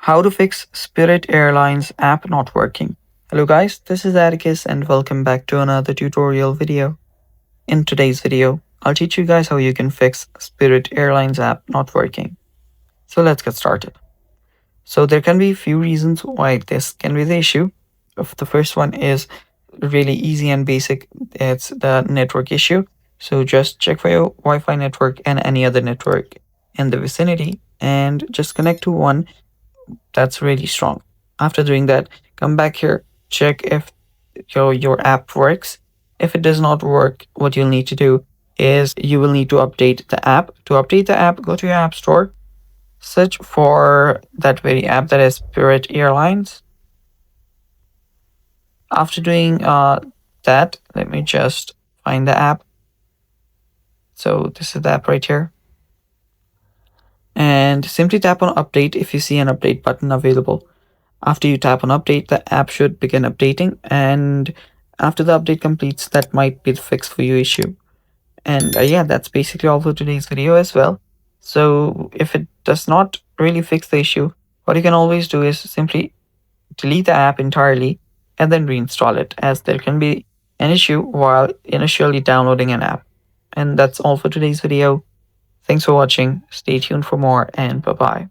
How to fix Spirit Airlines app not working. Hello guys, this is Atticus and welcome back to another tutorial video. In today's video, I'll teach you guys how you can fix Spirit Airlines app not working. So let's get started. So there can be a few reasons why this can be the issue. The first one is really easy and basic. It's the network issue. So just check for your Wi-Fi network and any other network in the vicinity and just connect to one that's really strong. After doing that, come back here, check if your app works. If it does not work, what you'll need to do is you will need to update the app. To update the app, go to your app store, search for that very app, that is Spirit Airlines. After doing that, let me just find the app. So this is the app right here. And simply tap on update if you see an update button available. After you tap on update, the app should begin updating, and after the update completes, that might be the fix for your issue. And yeah, that's basically all for today's video as well. So if it does not really fix the issue, what you can always do is simply delete the app entirely and then reinstall it, as there can be an issue while initially downloading an app. And that's all for today's video. Thanks for watching. Stay tuned for more, and bye bye.